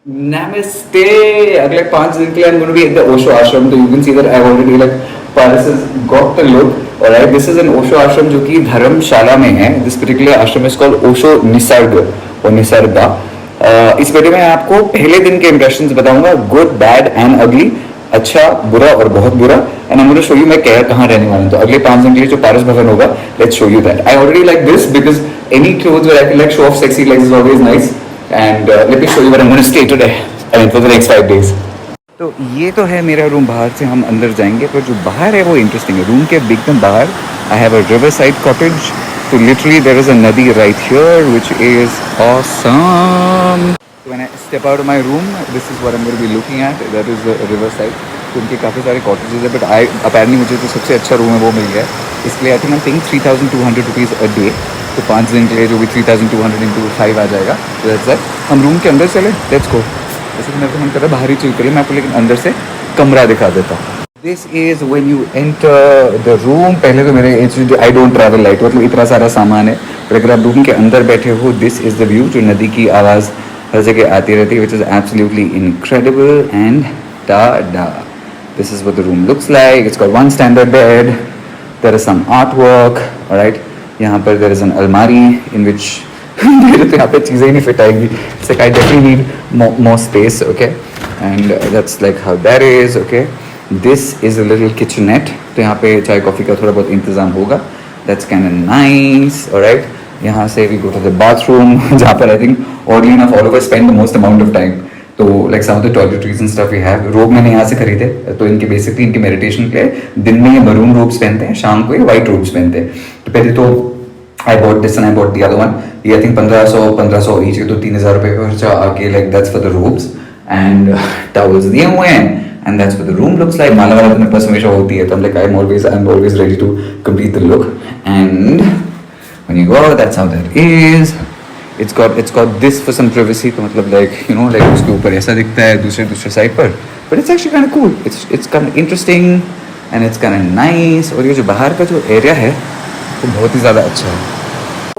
Namaste. अगले 5 दिन के लिए I'm going to be at the Osho Ashram. So you can see that I've already like Paris has got the look. Alright, this is an Osho Ashram जो कि धर्मशाला में है. This particular ashram is called Osho Nisarg और निसर्गा. इस video में आपको पहले दिन के impressions बताऊंगा, good, bad and ugly. अच्छा, बुरा और बहुत बुरा. And I'm going to show you मैं कहाँ रहने वाला हूँ. तो अगले 5 दिन के लिए जो पारस भवन होगा, let's show you that. I already like this because any clothes where I can like show off sexy legs is always nice. And let me show you where I'm going to stay today. I mean for the next 5 days. तो ये तो है मेरा room. बाहर से हम अंदर जाएंगे, पर जो बाहर है वो इंटरेस्टिंग है. रूम के एकदम बाहर I have a riverside cottage. So literally there is a nadi right here which is awesome. When I step out of my room, this is what I'm going to be looking at. That is the riverside. तो उनके काफ़ी सारे cottages है, but apparently मुझे जो सबसे अच्छा room है वो मिल गया है. इसलिए I think I'm paying 3,200 rupees a day. तो 5 दिन के लिए जो भी 3,200 इंटू 5 आ जाएगा. तो दैट्स दैट. हम रूम के अंदर चले, लेट्स गो. जैसे कि मेरे को मन कर रहा है बाहर ही चिल करें, मैं आपको लेकिन अंदर से कमरा दिखा देता हूँ. This is when you enter the room. पहले तो मेरे आई डोंट ट्रैवल लाइट, मतलब इतना सारा सामान है, पर अगर आप रूम के अंदर बैठे हो, दिस इज द व्यू. जो नदी की आवाज़ हर जगह आती रहती है, which is absolutely incredible and Tada. This is what the room looks like. It's got one standard bed. There is some artwork. All right. यहाँ पर there is an almari in which मेरे तो यहाँ पे चीज़ें ही नहीं फिट आएंगी. It's like I definitely need more space. Okay. And that's like how that is. Okay. This is a little kitchenette. तो यहाँ पे चाय कॉफ़ी का थोड़ा बहुत इंतज़ाम होगा. That's kind of nice. All right. यहाँ से we go to the bathroom जहाँ पर I think oddly enough all of us spend the most amount of time. तो like some of the toiletries and stuff we have. Robe मैंने यहाँ से खरीदे. तो इनके बेसिकली इनके मेडिटेशन के लिए दिन में ये मरून रोब्स पहनते हैं, शाम को ये वाइट रोब्स पहनते हैं. तो पहले तो I bought this and I bought the other one. ये आई थिंक 1500 ईच के, तो 3,000 रुपये का खर्चा आके. Like that's for the robes and towels दिए हुए हैं. And that's what the room looks like. माला वाला अपने पास हमेशा होती है, तो like I am always ready to complete the look. And when you go, that's how that is. It's got this for some privacy. तो मतलब like you know like उसके ऊपर ऐसा दिखता है दूसरे साइड पर. But it's actually kind of cool. It's kind of interesting and it's kind of nice. और ये जो बाहर का जो एरिया है वो बहुत ही ज़्यादा अच्छा है.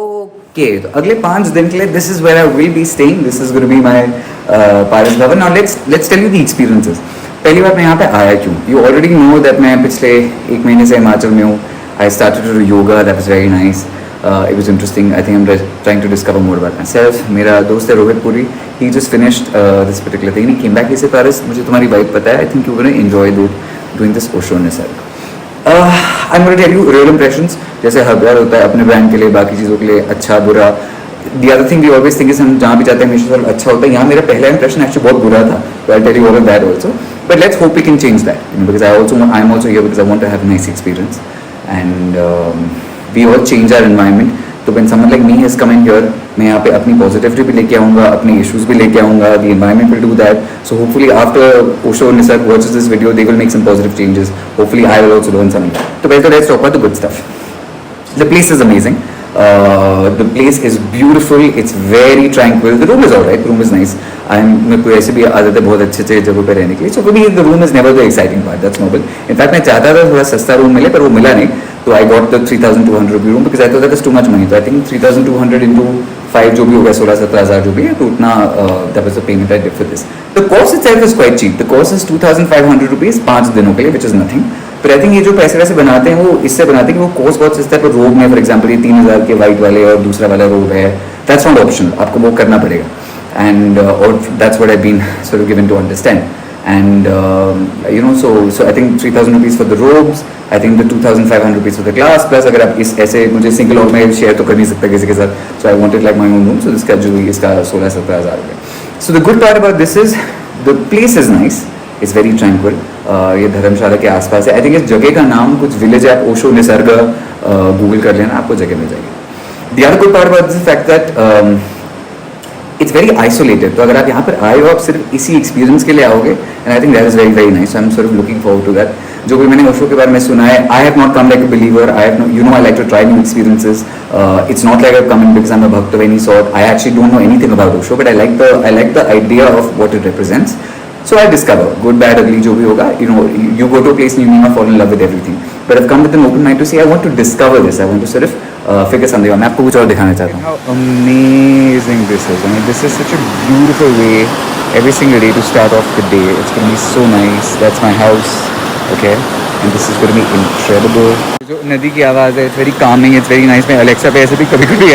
Okay, तो अगले 5 दिन के लिए this is where I will be staying. This is going to be my Paris Bhavan. Now let's tell you the experiences. पहली बार मैं यहाँ पे आया क्यों. You already know that मैं पिछले 1 महीने से हिमाचल में हूँ. I started to do yoga. That was very nice. It was interesting. I think I'm trying to discover more about myself. मेरा दोस्त है Rohit Puri. He just finished this particular thing. He came back. He said, Paris, मुझे तुम्हारी vibe पता है. I think you're going to enjoy doing this Osho Nisarg. I'm going to tell you real impressions. जैसे हर बार होता है अपने ब्रांड के लिए, बाकी चीज़ों के लिए, अच्छा बुरा. The other thing we always think is हम जहाँ भी जाते हैं हमेशा सब अच्छा होता है. यहाँ मेरा पहला impression actually बहुत बुरा था. So I'll tell you all of that also. But let's hope we can change that. You know, because I'm also here because I want to have a nice experience. And we all change our environment. तो when someone like me has come in here, मैं यहाँ पे अपनी positivity भी लेके आऊँगा, अपने issues भी लेके आऊँगा. The environment will do that. So hopefully after Osho Nisarg watches this video, they will make some positive changes. Hopefully I will also learn something. So पहले तो let's talk about the good stuff. The place is amazing. The place is beautiful. It's very tranquil. The room is alright. The room is nice. मेरे को ऐसे भी आदत है बहुत अच्छे जगहों पे रहने के लिए. So for me the room is never the exciting part. That's noble. In fact मैं चाहता था थोड़ा सस्ता रूम मिले, पर वो मिला नहीं. तो I got the 3,200 रुपये room because I thought that was too much money. तो I think 3,200 into 5 जो भी होगा 16-17 हज़ार जो भी है, तो उतना that was the payment I did for this. The course itself is quite cheap. The course is 2,500 rupees 5 दिनों के लिए, which is nothing. पर आई थिंक ये जो पैसे वैसे बनाते हैं वो इससे बनाते हैं कि वो कोर्स बहुत सस्ता है. पर रोब में फॉर एग्जाम्पल ये 3,000 के वाइट वाले और दूसरा वाला रोब है. दैट्स नॉट ऑप्शनल, आपको वो करना पड़ेगा. एंड और that's what I been sort of given to understand. And you know, so I think 3,000 rupees for the robes. I think the 2,500 rupees for the class. Plus अगर आप इस ऐसे मुझे सिंगल और में शेयर तो कर नहीं सकता किसी के साथ. So I wanted like my own room. So इसका जो इसका 16-17 हज़ार रुपये. So the good part about this is the place is nice. It's very tranquil. ये धर्मशाला के आसपास है. I think इस जगह का नाम कुछ विलेज है. आप ओशो निसर्ग गूगल कर लेना, आपको जगह मिल जाएगी. The other good part about this is the fact that it's very isolated. तो अगर आप यहाँ पर आए हो, आप सिर्फ इसी एक्सपीरियंस के लिए आओगे, and I think that is very very nice. So I'm sort of looking forward to that. जो भी मैंने ओशो के बारे में सुना है, I have not come like a believer. I have no, you know, I like to try new experiences. It's not like I've come in because I'm a bhakt of any sort. I actually don't know anything about Osho, but I like the idea of what it represents. So I discover good, bad, ugly, जो भी होगा. You know, you go to a place and you need not fall in love with everything. But I've come with an open mind to say I want to discover this. I want to sort of figure संदेवा मैं आपको कुछ और दिखाना चाहता हूँ. How amazing this is. I mean, this is such a beautiful way every single day to start off the day. It's going to be so nice. That's my house. Okay. And this is going to be incredible. जो नदी की आवाज़ है, it's very calming, it's very nice. मैं Alexa पे ऐसे भी कभी कभी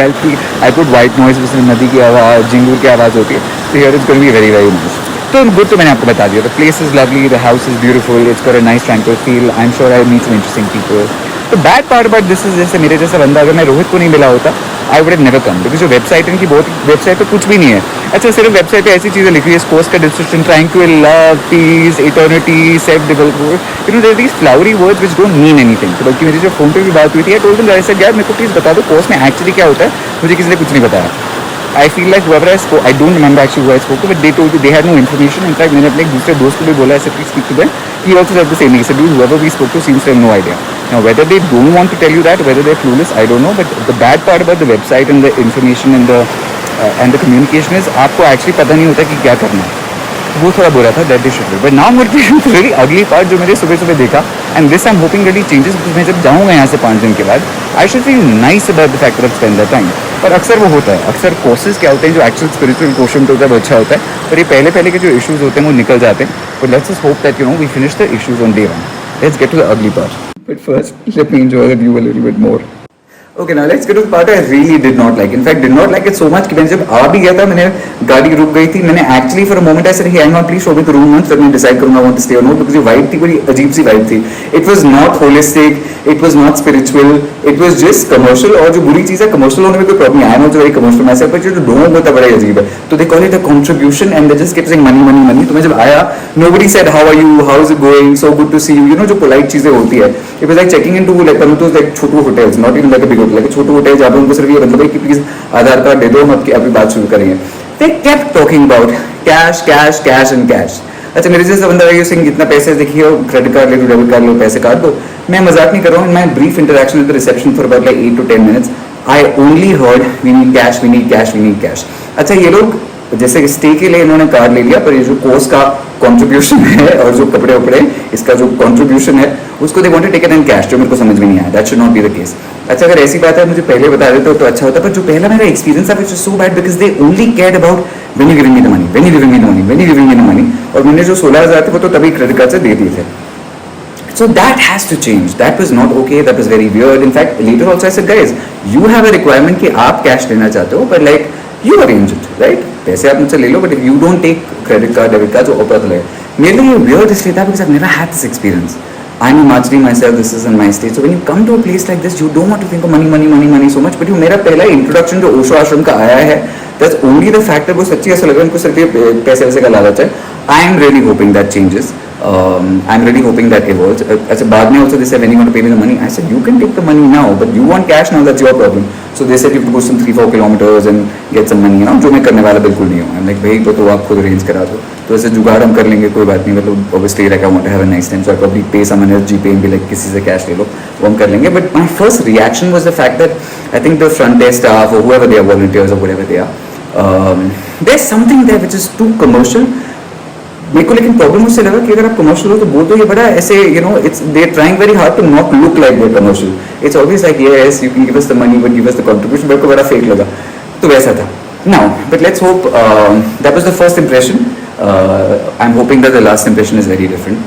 I put white noise जिसमें नदी की आवाज़, झिंगुर की आवाज़ होती है. So here it's going to be very very nice. तो गुड तो मैंने आपको बता दिया. The place is lovely, the house is beautiful, it's got a nice tranquil feel. I'm sure I'll meet some interesting people. The bad part about this is जैसे मेरे जैसा बंदा अगर मैं रोहित को नहीं मिला होता I would have never come because जो वेबसाइट है इनकी बहुत वेबसाइट पे कुछ भी नहीं है. अच्छा सिर्फ वेबसाइट पे ऐसी चीज़ें लिखी है. इस कोर्स का description tranquil love peace eternity self development you know there these flowery words which don't mean anything. तो बल्कि मेरी जो फोन पे भी बात हुई थी आई टोल्ड देम गाइस यार मेरे को प्लीज़ बता दो कोर्स में एक्चुअली क्या होता है. मुझे किसी ने कुछ नहीं बताया. I feel like whoever I spoke, I don't remember actually who I spoke to, but they told me they had no information. In fact, मैंने अपने एक दूसरे दोस्त को भी बोला ऐसे please speak to them. He also said the same. He said, dude, whoever we spoke to seems to have no idea. Now, whether they don't want to tell you that, whether they're clueless, I don't know. But the bad part about the website and the information and the communication is आपको actually पता नहीं होता कि क्या करना है. वो थोड़ा बुरा था. That they should do. But now I'm going to tell you the really ugly part जो मैंने सुबह सुबह देखा. And this I'm hoping really changes because मैं जब जाऊँगा यहाँ से 5 दिन के बाद I should feel nice about the fact that I've spent that time. पर अक्सर वो होता है. अक्सर कोर्सेज क्या होते हैं जो एक्चुअल स्पिरिचुअल क्वेश्चन होता है वो अच्छा होता है. पर ये पहले पहले के जो इश्यूज होते हैं वो निकल जाते हैं. But let's just hope that we finish the issues on day 1. Let's get to the ugly part. But first, let me enjoy the view a little bit more. Okay, now let's get to the part I really did not like. In fact, did not like it so much कि मैं जब आ भी गया था मैंने गाड़ी रुक गई थी. मैंने actually for a moment I said, hey, hang on, please show me the room once. फिर मैं decide करूँगा I want to stay or not because ये vibe थी बड़ी अजीब सी vibe थी. It was not holistic, it was not spiritual, it was just commercial. और जो बुरी चीज़ है commercial होने में कोई problem नहीं. I am also very commercial myself, but जो लोग होता है बड़ा अजीब है. तो they call it a contribution and they just keep saying money, money, money. तो मैं जब आया nobody said how are you, how is it going, so good to see you. You know जो polite चीज़ें होती है. It was like checking into like Panutos like Chhotu hotels, not even like a big hotel, like a Chhotu hotel जहाँ पे उनको सिर्फ ये मतलब है कि प्लीज आधार कार्ड दे दो हम आपकी अभी बात शुरू करेंगे. They kept talking about cash, cash, cash and cash. अच्छा मेरे जैसा बंदा है सिंह इतना पैसे देखिए क्रेडिट कार्ड ले लो डेबिट कार्ड लो पैसे काट दो. मैं मजाक नहीं कर रहा हूँ. My brief interaction with the reception for about like 8 to 10 minutes I only heard we need cash we need cash we need cash. अच्छा ये लोग जैसे स्टे के लिए इन्होंने कार्ड ले लिया पर ये जो कोर्स का कंट्रीब्यूशन है और जो कपड़े वपड़े इसका जो कंट्रीब्यूशन है उसको they want to take it in cash जो मेरे को समझ में नहीं आया. That should not be the case. अच्छा अगर ऐसी बात है मुझे पहले बता देते तो अच्छा होता. पर जो पहला मेरा एक्सपीरियंस था which is so bad because they only cared about when you giving me the money when you giving me the money when you giving me the money. और मैंने जो 16,000 थे वो तो तभी क्रेडिट कार्ड से दे दिए थे. So that has to change. That was not okay. That was very weird. In fact, later also I said, guys, you have a requirement कि आप कैश लेना चाहते हो, but like you arrange it, right? पैसे आप मुझसे ले लो, but if you don't take credit card, debit card, जो ऊपर ले. मेरे लिए weird इसलिए था because I've never had this experience. I'm a Majri myself. This is in my state. So when you come to a place like this, you don't want to think of money, money, money, money so much. But you मेरा पहला introduction जो ओशो आश्रम का आया है, that's only the fact that वो सच्ची ऐसा लग रहा है उनको सिर्फ ये पैसे वैसे का लालच है. I am really hoping that changes. I'm really hoping that evolves. As a बाद में also they said when you want to pay me the money, I said you can take the money now, but you want cash now. That's your problem. So they said you have to go some 3-4 kilometers and get some money. You know, जो मैं करने वाला बिल्कुल नहीं हूँ. I'm like भाई तो आप खुद arrange करा दो. तो ऐसे जुगाड़ हम कर लेंगे कोई बात नहीं. मतलब obviously like I want to have a nice time, so I probably pay someone else GPay and be like किसी से cash ले लो वो हम कर लेंगे. But my first reaction was the fact that I think the front desk staff or whoever they are, volunteers or whatever they are, there's something there which is too commercial. मेरे को लेकिन problem उससे लगा कि अगर आप commercial हो तो बोल दो ये बड़ा ऐसे you know it's they are trying very hard to not look like they commercial. It's always like yes you can give us the money but give us the contribution. मेरे को बड़ा फेक लगा तो वैसा था. Now but let's hope that was the first impression. I am hoping that the last impression is very different.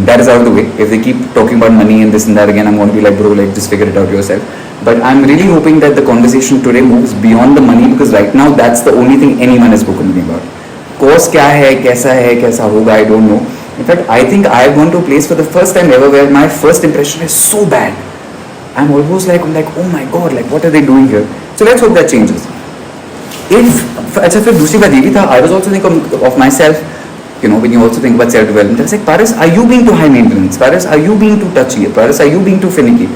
That is out of the way. If they keep talking about money and this and that again, I'm going to be like, bro, like just figure it out yourself. But I'm really hoping that the conversation today moves beyond the money because right now that's the only thing anyone has spoken to me about. Course क्या है कैसा होगा I don't know. In fact I think I gone to place for the first time ever where my first impression is so bad. I am almost like oh my God like what are they doing here. So let's hope that changes. If अच्छा फिर दूसरी बात ये भी था I was also thinking of my self you know when you also think about self development. I was like Paris, are you being too high maintenance? Paris, are you being too touchy? Paris, are you being too finicky?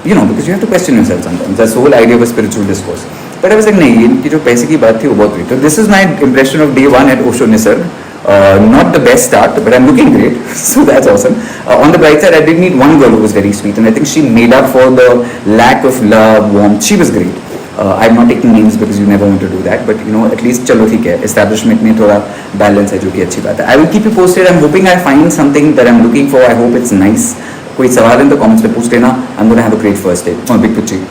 You know because you have to question yourself sometimes. That's the whole idea of a spiritual discourse. But I was like नहीं इनकी जो पैसे की बात थी वो बहुत हुई. तो this is my impression of day 1 at Osho Nisarg. Not the best start, but I'm looking great, so that's awesome. On the bright side, I did meet one girl who was very sweet, and I think she made up for the lack of love, warmth. She was great. I'm not taking names because you never want to do that, but you know at least चलो ठीक है. Establishment में थोड़ा balance है जो कि अच्छी बात है. I will keep you posted. I'm hoping I find something that I'm looking for. I hope it's nice. कोई सवाल है तो comments में पूछ लेना. I'm going to have a great first day. Big Pichi.